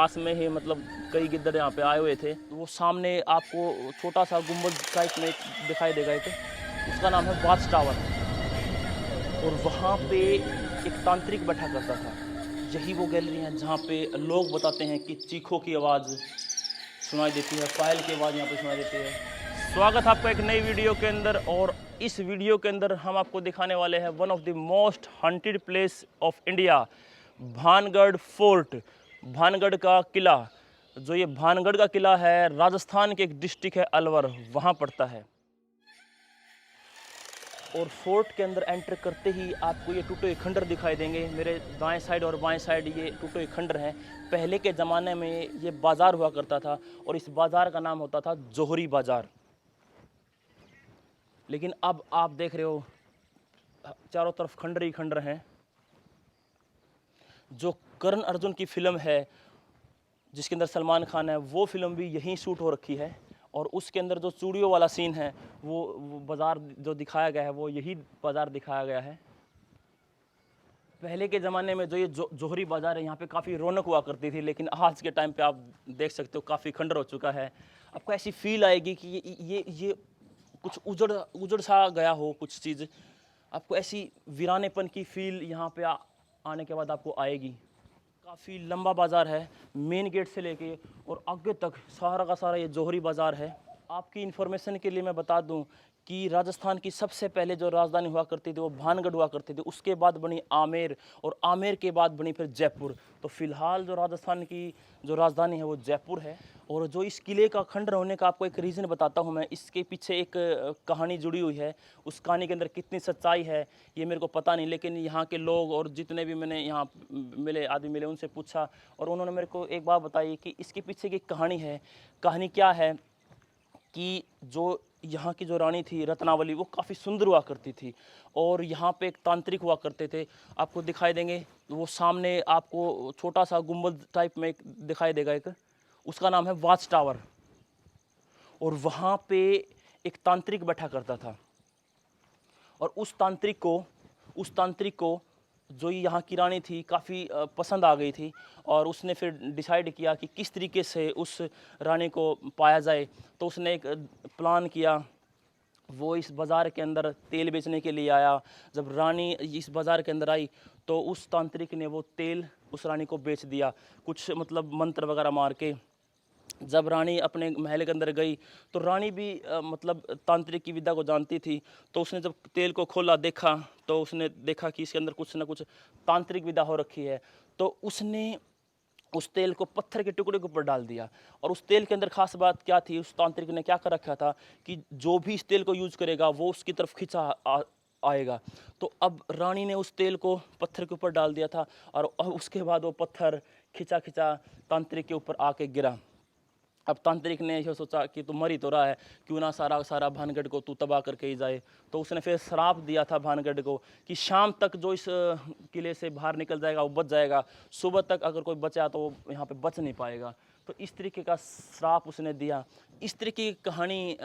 पास में ही मतलब कई गिद्दड़ यहाँ पे आए हुए थे। तो वो सामने आपको छोटा सा गुंबद टाइप में दिखाई देगा एक, उसका नाम है वाच टावर। और वहाँ पे एक तांत्रिक बैठा करता था। यही वो गैलरी है जहाँ पे लोग बताते हैं कि चीखों की आवाज़ सुनाई देती है, पायल की आवाज़ यहाँ पे सुनाई देती है। स्वागत है आपका एक नई वीडियो के अंदर। और इस वीडियो के अंदर हम आपको दिखाने वाले हैं one of the most haunted place of India, Bhangarh fort, Bhangarh का किला। जो ये भानगढ़ का किला है राजस्थान के एक डिस्ट्रिक्ट है अलवर, वहाँ पड़ता है। और फोर्ट के अंदर एंटर करते ही आपको ये टूटे हुए खंडर दिखाई देंगे। मेरे दाएं साइड और बाएं साइड ये टूटे हुए खंडर हैं। पहले के ज़माने में ये बाज़ार हुआ करता था और इस बाज़ार का नाम होता था जोहरी बाज़ार। लेकिन अब आप देख रहे हो चारों तरफ खंडर ही खंडर हैं। जो करण अर्जुन की फ़िल्म है जिसके अंदर सलमान खान है, वो फिल्म भी यहीं शूट हो रखी है। और उसके अंदर जो चूड़ियों वाला सीन है वो बाज़ार जो दिखाया गया है वो यही बाज़ार दिखाया गया है। पहले के ज़माने में जो ये जोहरी बाज़ार है यहाँ पे काफ़ी रौनक हुआ करती थी, लेकिन आज के टाइम पे आप देख सकते हो काफ़ी खंडर हो चुका है। आपको ऐसी फील आएगी कि ये कुछ उजड़ सा गया हो कुछ चीज़। आपको ऐसी वीरानेपन की फील यहाँ पे आने के बाद आपको आएगी। काफ़ी लंबा बाज़ार है, मेन गेट से लेके और आगे तक सारा का सारा ये जोहरी बाज़ार है। आपकी इन्फॉर्मेशन के लिए मैं बता दूं कि राजस्थान की सबसे पहले जो राजधानी हुआ करती थी वो भानगढ़ हुआ करती थी। उसके बाद बनी आमेर और आमेर के बाद बनी फिर जयपुर। तो फिलहाल जो राजस्थान की जो राजधानी है वो जयपुर है। और जो इस किले का खंडर होने का आपको एक रीज़न बताता हूँ मैं। इसके पीछे एक कहानी जुड़ी हुई है। उस कहानी के अंदर कितनी सच्चाई है ये मेरे को पता नहीं, लेकिन यहाँ के लोग और जितने भी मैंने यहाँ आदमी मिले उनसे पूछा और उन्होंने मेरे को एक बात बताई कि इसके पीछे की कहानी है। कहानी क्या है कि जो यहाँ की जो रानी थी रत्नावली, वो काफ़ी सुंदर हुआ करती थी और यहाँ पे एक तांत्रिक हुआ करते थे। आपको दिखाई देंगे वो सामने आपको छोटा सा गुंबद टाइप में एक दिखाई देगा एक, उसका नाम है वाच टावर। और वहाँ पे एक तांत्रिक बैठा करता था और उस तांत्रिक को जो यहाँ की रानी थी काफ़ी पसंद आ गई थी और उसने फिर डिसाइड किया कि किस तरीके से उस रानी को पाया जाए। तो उसने एक प्लान किया। वो इस बाज़ार के अंदर तेल बेचने के लिए आया। जब रानी इस बाज़ार के अंदर आई तो उस तांत्रिक ने वो तेल उस रानी को बेच दिया, कुछ मतलब मंत्र वगैरह मार के। जब रानी अपने महल के अंदर गई तो रानी भी मतलब तांत्रिक की विद्या को जानती थी। तो उसने जब तेल को खोला देखा तो उसने देखा कि इसके अंदर कुछ ना कुछ तांत्रिक विद्या हो रखी है। तो उसने उस तेल को पत्थर के टुकड़े के ऊपर डाल दिया। और उस तेल के अंदर खास बात क्या थी, उस तांत्रिक ने क्या कर रखा था कि जो भी इस तेल को यूज़ करेगा वो उसकी तरफ खिंचा आएगा। तो अब रानी ने उस तेल को पत्थर के ऊपर डाल दिया था और उसके बाद वो पत्थर खिंचा खिंचा तांत्रिक के ऊपर आके गिरा। अब तांत्रिक ने यह सोचा कि तू मर ही तो रहा है, क्यों ना सारा भानगढ़ को तू तबाह करके ही जाए। तो उसने फिर श्राप दिया था भानगढ़ को कि शाम तक जो इस किले से बाहर निकल जाएगा वो बच जाएगा, सुबह तक अगर कोई बचा तो वो यहाँ पे बच नहीं पाएगा। तो इस तरीके का श्राप उसने दिया। इस तरीके की कहानी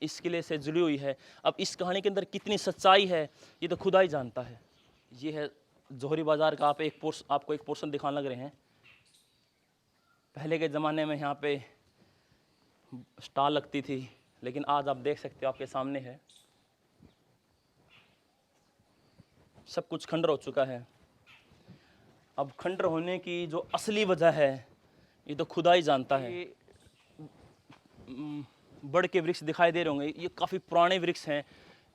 इस किले से जुड़ी हुई है। अब इस कहानी के अंदर कितनी सच्चाई है ये तो खुदा ही जानता है। ये है जोहरी बाज़ार का आपको एक पोर्शन दिखाने लग रहे हैं। पहले के ज़माने में यहाँ पे स्टॉल लगती थी, लेकिन आज आप देख सकते हो आपके सामने है सब कुछ खंडर हो चुका है। अब खंडर होने की जो असली वजह है ये तो खुदा ही जानता है। बड़ के वृक्ष दिखाई दे रहे होंगे, ये काफ़ी पुराने वृक्ष हैं।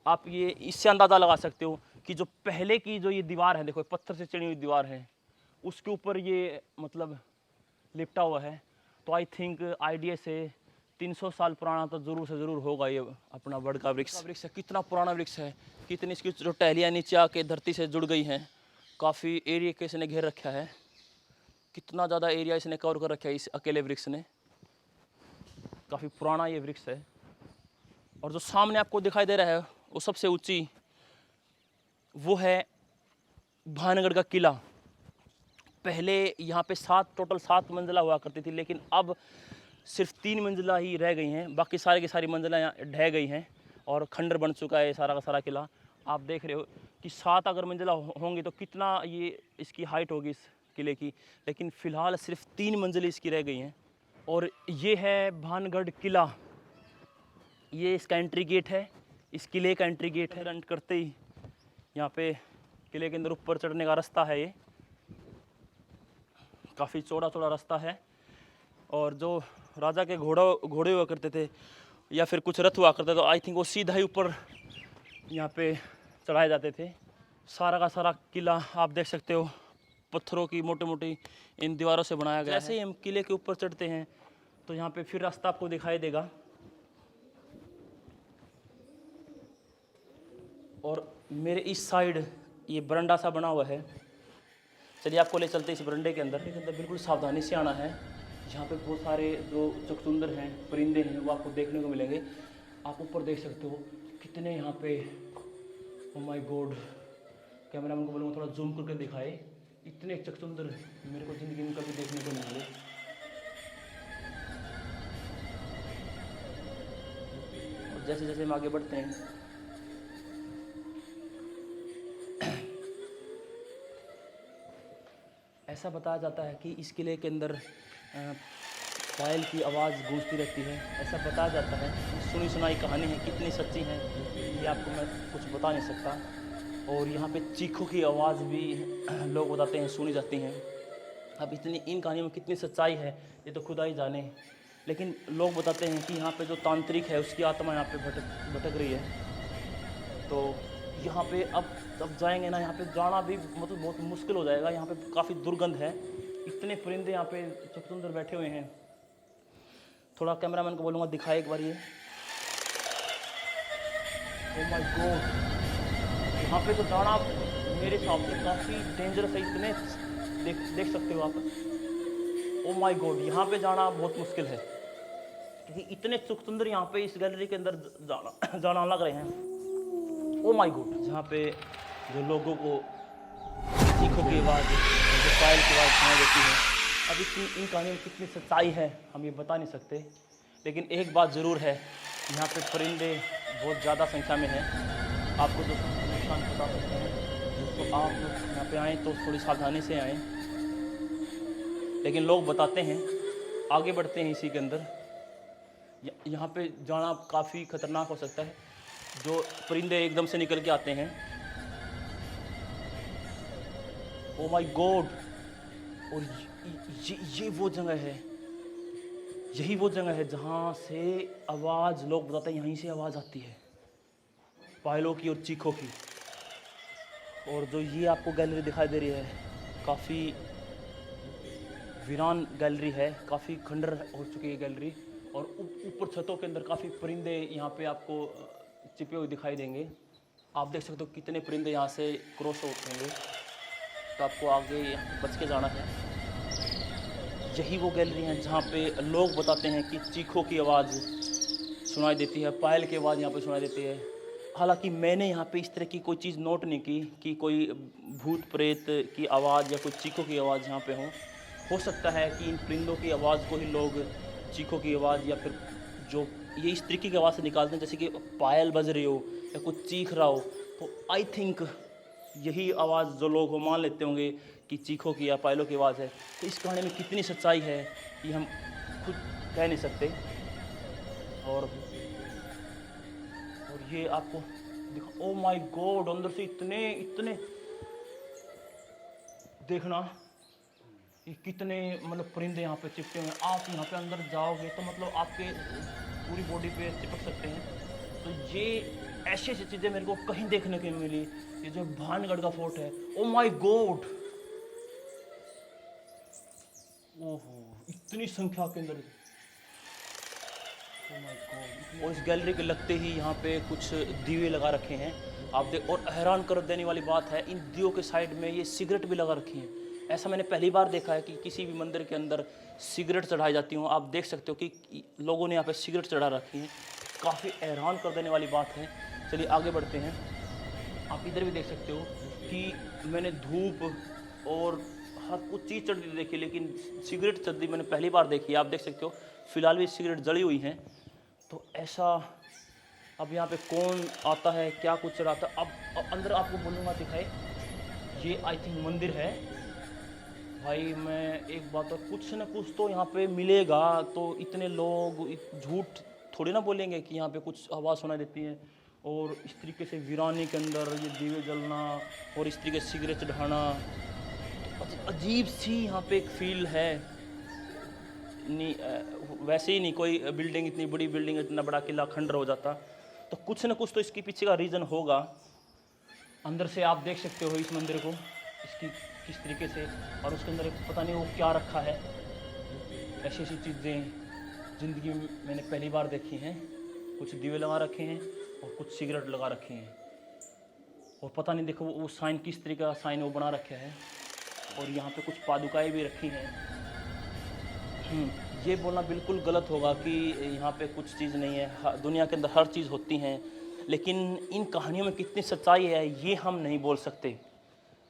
आप ये इससे अंदाज़ा लगा सकते हो कि जो पहले की जो ये दीवार है, देखो पत्थर से चढ़ी हुई दीवार है, उसके ऊपर ये मतलब लिपटा हुआ है। तो आई थिंक आइडिया से 300 साल पुराना तो ज़रूर से ज़रूर होगा ये अपना बड़ का वृक्ष है। कितना पुराना वृक्ष है, कितनी इसकी जो टहलियाँ नीचे आके धरती से जुड़ गई हैं। काफ़ी एरिया के इसने घेर रखा है, कितना ज़्यादा एरिया इसने कवर कर रखा है इस अकेले वृक्ष ने। काफ़ी पुराना ये वृक्ष है। और जो सामने आपको दिखाई दे रहा है वो सबसे ऊंची, वो है भानगढ़ का किला। पहले यहाँ पे टोटल 7 मंजिला हुआ करती थी, लेकिन अब सिर्फ 3 मंजिला ही रह गई हैं। बाकी सारी की सारी मंजिला यहाँ ढह गई हैं और खंडर बन चुका है सारा का सारा किला। आप देख रहे हो कि 7 अगर मंजिला होंगी तो कितना ये इसकी हाइट होगी, किले की, लेकिन फ़िलहाल सिर्फ 3 मंजिलें इसकी रह गई हैं। और ये है भानगढ़ किला, ये इसका एंट्री गेट है, इस किले का एंट्री गेट है। एंटर करते ही यहाँ पे किले के अंदर ऊपर चढ़ने का रास्ता है, ये काफ़ी चौड़ा चौड़ा रास्ता है। और जो राजा के घोड़े हुआ करते थे या फिर कुछ रथ हुआ करते थे, तो आई थिंक वो सीधा ही ऊपर यहाँ पे चढ़ाए जाते थे। सारा का सारा किला आप देख सकते हो, पत्थरों की मोटी मोटी इन दीवारों से बनाया गया है। जैसे ही हम किले के ऊपर चढ़ते हैं तो यहाँ पे फिर रास्ता आपको दिखाई देगा। और मेरे इस साइड ये बरंडा सा बना हुआ है, चलिए आपको ले चलते हैं इस बरंडे के अंदर। बिल्कुल सावधानी से आना है। यहाँ पे बहुत सारे जो चकचुंदर हैं, परिंदे हैं, वो आपको देखने को मिलेंगे। आप ऊपर देख सकते हो कितने यहाँ पे, ओ माय गॉड, कैमरामैन को बोलूँगा थोड़ा जूम करके दिखाए। इतने चकचुंदर मेरे को ज़िंदगी में कभी देखने को नहीं मिले। और जैसे जैसे हम आगे बढ़ते हैं, ऐसा बताया जाता है कि इस किले के अंदर पायल की आवाज़ गूंजती रहती है, ऐसा बताया जाता है। सुनी सुनाई कहानी है, कितनी सच्ची है ये आपको मैं कुछ बता नहीं सकता। और यहाँ पे चीखों की आवाज़ भी लोग बताते हैं सुनी जाती हैं। अब इतनी इन कहानियों में कितनी सच्चाई है ये तो खुदा ही जाने, लेकिन लोग बताते हैं कि यहाँ पे जो तांत्रिक है उसकी आत्मा यहाँ पे भटक रही है। तो यहाँ पे अब जाएंगे ना, यहाँ पे जाना भी मतलब बहुत मुश्किल हो जाएगा। यहाँ पे काफ़ी दुर्गंध है, इतने परिंदे यहाँ पे चकचुंदर बैठे हुए हैं। थोड़ा कैमरामैन को बोलूँगा दिखाए एक बार ये। ओह माय गॉड, यहाँ पे तो जाना मेरे हिसाब से काफ़ी डेंजरस है। इतने देख सकते हो आप। ओह माय गॉड, यहाँ पे जाना बहुत मुश्किल है क्योंकि इतने चकचुंदर यहाँ पे इस गैलरी के अंदर जाना लग रहे हैं। ओ माय गॉड, जहाँ पे जो लोगों को चीखों की आवाज़, जो पायल की आवाज़ सुनाई देती है। अब इन कहानियों में कितनी सच्चाई है हम ये बता नहीं सकते, लेकिन एक बात ज़रूर है, यहाँ पे परिंदे बहुत ज़्यादा संख्या में हैं। आपको जो नुकसान बता सकते हैं, तो आप यहाँ पे आएँ तो थोड़ी सावधानी से आएँ। लेकिन लोग बताते हैं, आगे बढ़ते हैं इसी के अंदर, यहाँ पे जाना काफ़ी ख़तरनाक हो सकता है। जो परिंदे एकदम से निकल के आते हैं। ओ माय गॉड, और ये वो जगह है, यही वो जगह है जहाँ से आवाज़, लोग बताते हैं यहीं से आवाज़ आती है पायलों की और चीखों की। और जो ये आपको गैलरी दिखाई दे रही है, काफ़ी वीरान गैलरी है, काफ़ी खंडर हो चुकी है गैलरी। और ऊपर छतों के अंदर काफ़ी परिंदे यहाँ पे आपको चिपे हुए दिखाई देंगे। आप देख सकते हो कितने परिंदे यहाँ से क्रॉस होंगे। तो आपको आगे बच के जाना है। यही वो गैलरी है जहाँ पे लोग बताते हैं कि चीखों की आवाज़ सुनाई देती है, पायल की आवाज़ यहाँ पे सुनाई देती है। हालांकि मैंने यहाँ पे इस तरह की कोई चीज़ नोट नहीं की कि कोई भूत प्रेत की आवाज़ या कोई चीखों की आवाज़ यहाँ पे हो सकता है कि इन परिंदों की आवाज़ को ही लोग चीखों की आवाज़, या फिर जो ये इस तरीके की आवाज़ से निकालते हैं, जैसे कि पायल बज रही हो या कुछ चीख रहा हो, तो आई थिंक यही आवाज़ जो लोग मान लेते होंगे कि चीखों की या पायलों की आवाज़ है। तो इस कहानी में कितनी सच्चाई है ये हम खुद कह नहीं सकते। और ये आपको दिखा, ओ माय गॉड, अंदर से इतने देखना, ये कितने मतलब परिंदे यहाँ पे चिपके हुए हैं। आप यहाँ पे अंदर जाओगे तो मतलब आपके पूरी बॉडी पे चिपक सकते हैं। तो ये ऐसी चीज़ें मेरे को कहीं देखने को मिली। ये जो भानगढ़ का फोर्ट है, ओ माय गॉड, ओहो, इतनी संख्या के अंदर, ओ माय गॉड। और इस गैलरी के लगते ही यहाँ पे कुछ दिए लगा रखे हैं आप देख। और हैरान कर देने वाली बात है, इन दियों के साइड में ये सिगरेट भी लगा रखी हैं। ऐसा मैंने पहली बार देखा है कि किसी भी मंदिर के अंदर सिगरेट चढ़ाई जाती हूँ। आप देख सकते हो कि लोगों ने यहाँ पे सिगरेट चढ़ा रखी है। काफ़ी हैरान कर देने वाली बात है। चलिए आगे बढ़ते हैं। आप इधर भी देख सकते हो कि मैंने धूप और हर कुछ चीज़ चढ़ती देखी, लेकिन सिगरेट चढ़ती मैंने पहली बार देखी। आप देख सकते हो फिलहाल भी सिगरेट जली हुई हैं। तो ऐसा, अब यहाँ पे कौन आता है, क्या कुछ चढ़ाता है, अब अंदर आपको बोलूँगा दिखाए। ये आई थिंक मंदिर है, भाई मैं एक बात और, कुछ न कुछ तो यहाँ पे मिलेगा, तो इतने लोग झूठ थोड़ी ना बोलेंगे कि यहाँ पे कुछ आवाज़ सुनाई देती है। और इस तरीके से वीरानी के अंदर ये दीवे जलना और इस तरीके से सिगरेट चढ़ाना, तो अजीब सी यहाँ पे एक फील है। नहीं वैसे ही नहीं कोई बिल्डिंग, इतनी बड़ी बिल्डिंग, इतना बड़ा किला खंडर हो जाता, तो कुछ न कुछ तो इसके पीछे का रीज़न होगा। अंदर से आप देख सकते हो इस मंदिर को, इसकी किस तरीके से, और उसके अंदर एक पता नहीं वो क्या रखा है। ऐसी ऐसी चीज़ें ज़िंदगी में मैंने पहली बार देखी हैं। कुछ दीवे लगा रखे हैं और कुछ सिगरेट लगा रखे हैं, और पता नहीं देखो वो साइन किस तरीके का साइन वो बना रखा है। और यहाँ पे कुछ पादुकाएँ भी रखी हैं। ये बोलना बिल्कुल गलत होगा कि यहाँ पे कुछ चीज़ नहीं है। दुनिया के अंदर हर चीज़ होती हैं, लेकिन इन कहानियों में कितनी सच्चाई है ये हम नहीं बोल सकते।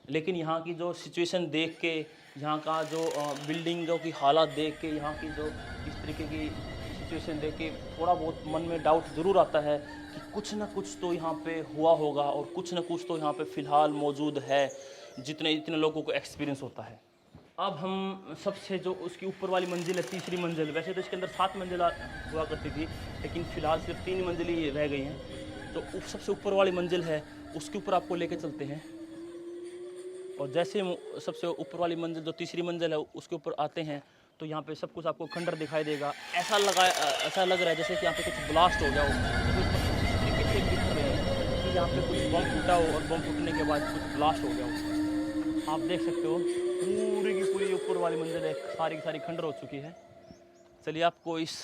लेकिन यहाँ की जो सिचुएशन देख के, यहाँ का जो बिल्डिंगों की हालत देख के, यहाँ की जो इस तरीके की सिचुएशन देख के थोड़ा बहुत मन में डाउट ज़रूर आता है कि कुछ ना कुछ तो यहाँ पे हुआ होगा, और कुछ ना कुछ तो यहाँ पे फ़िलहाल मौजूद है, जितने लोगों को एक्सपीरियंस होता है। अब हम सबसे जो उसकी ऊपर वाली मंजिल है, तीसरी मंजिल, वैसे तो इसके अंदर 7 मंजिल हुआ करती थी, लेकिन फ़िलहाल सिर्फ 3 मंजिल ही रह गई हैं। तो सबसे ऊपर वाली मंजिल है, उसके ऊपर आपको लेके चलते हैं। और जैसे सबसे ऊपर वाली मंजिल जो तीसरी मंजिल है उसके ऊपर आते हैं, तो यहाँ पे सब कुछ आपको खंडर दिखाई देगा। ऐसा लग रहा है जैसे कि यहाँ पे कुछ ब्लास्ट हो गया हो, तो इस तरीके से दिख रहे हैं कि यहाँ पे कुछ बम फूटा हो, और बम फूटने के बाद कुछ ब्लास्ट हो गया हो। आप देख सकते हो पूरी की पूरी ऊपर वाली मंजिल है, सारी की सारी खंडर हो चुकी है। चलिए आपको इस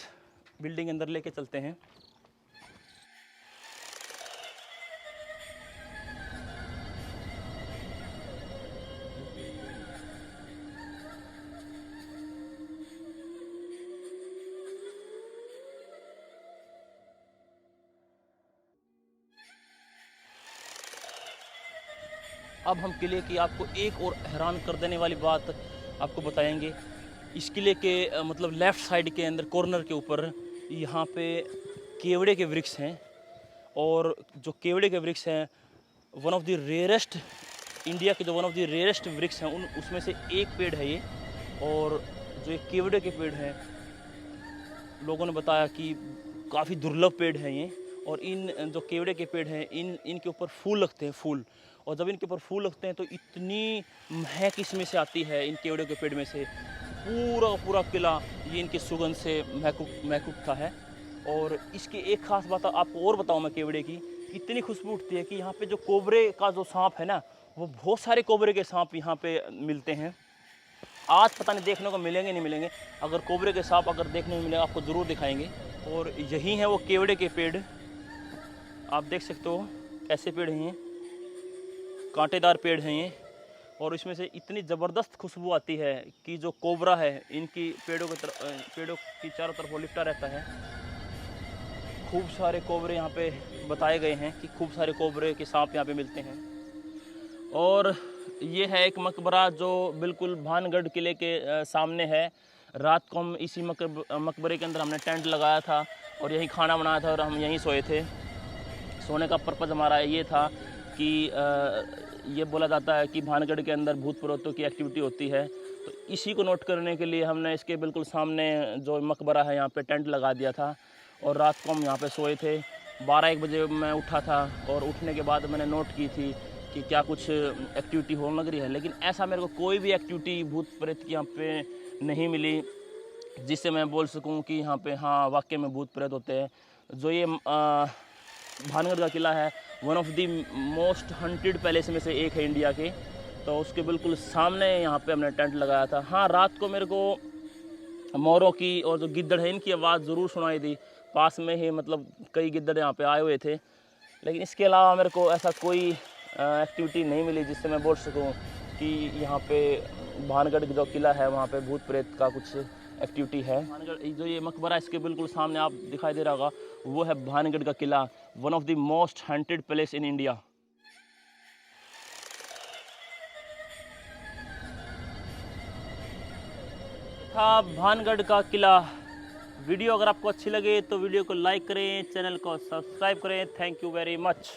बिल्डिंग के अंदर लेके चलते हैं। अब हम किले की आपको एक और हैरान कर देने वाली बात आपको बताएंगे। इस किले के मतलब लेफ़्ट साइड के अंदर कॉर्नर के ऊपर यहाँ पे केवड़े के वृक्ष हैं, और जो केवड़े के वृक्ष हैं one of the rarest, India के जो वन ऑफ द रेयरेस्ट वृक्ष हैं उसमें से एक पेड़ है ये। और जो ये केवड़े के पेड़ हैं, लोगों ने बताया कि काफ़ी दुर्लभ पेड़ हैं ये। और इन जो केवड़े के पेड़ हैं इनके ऊपर फूल लगते हैं, फूल। और जब इनके ऊपर फूल लगते हैं तो इतनी महक इसमें से आती है, इन केवड़े के पेड़ में से। पूरा किला ये इनकी सुगंध से महक उठता है। और इसकी एक ख़ास बात आपको और बताऊँ मैं, केवड़े की इतनी खुशबू उठती है कि यहाँ पे जो कोबरे का जो सांप है ना, वो बहुत सारे कोबरे के सांप यहाँ पे मिलते हैं। आज पता नहीं देखने को मिलेंगे नहीं मिलेंगे, अगर कोबरे के सांप अगर देखने को मिलेगा आपको ज़रूर दिखाएंगे। और यही है वो केवड़े के पेड़, आप देख सकते हो कैसे पेड़ हैं ये, कांटेदार पेड़ हैं ये। और इसमें से इतनी ज़बरदस्त खुशबू आती है कि जो कोबरा है इनकी पेड़ों की चारों तरफ वो लिपटा रहता है। खूब सारे कोबरे यहाँ पे बताए गए हैं कि खूब सारे कोबरे के सांप यहाँ पे मिलते हैं। और ये है एक मकबरा जो बिल्कुल भानगढ़ किले के सामने है। रात को हम इसी मकबरे के अंदर हमने टेंट लगाया था और यहीं खाना बनाया था और हम यहीं सोए थे। सोने का पर्पज़ हमारा ये था कि ये बोला जाता है कि भानगढ़ के अंदर भूत प्रेतों की एक्टिविटी होती है, तो इसी को नोट करने के लिए हमने इसके बिल्कुल सामने जो मकबरा है यहाँ पे टेंट लगा दिया था। और रात को हम यहाँ पे सोए थे। 12-1 बजे मैं उठा था और उठने के बाद मैंने नोट की थी कि क्या कुछ एक्टिविटी होने लग रही है, लेकिन ऐसा मेरे को कोई भी एक्टिविटी भूत प्रेत की यहाँ पे नहीं मिली जिससे मैं बोल सकूँ कि यहाँ पे हाँ वाकई में भूत प्रेत होते हैं। जो ये भानगढ़ का किला है one of the most haunted palace में से एक है इंडिया के, तो उसके बिल्कुल सामने यहाँ पे हमने टेंट लगाया था। हाँ, रात को मेरे को मोरों की और जो गिद्दड़ है इनकी आवाज़ ज़रूर सुनाई दी, पास में ही मतलब कई गिद्दड़ यहाँ पे आए हुए थे। लेकिन इसके अलावा मेरे को ऐसा कोई एक्टिविटी नहीं मिली जिससे मैं बोल सकूँ कि यहाँ पे भानगढ़ जो किला है वहाँ पे भूत प्रेत का कुछ एक्टिविटी है। भानगढ़ जो ये मकबरा इसके बिल्कुल सामने आप दिखाई दे रहा होगा, वो है भानगढ़ का किला, one of the most haunted place in India. था भानगढ़ का किला। वीडियो अगर आपको अच्छी लगे तो वीडियो को लाइक करें, चैनल को सब्सक्राइब करें। Thank you very much.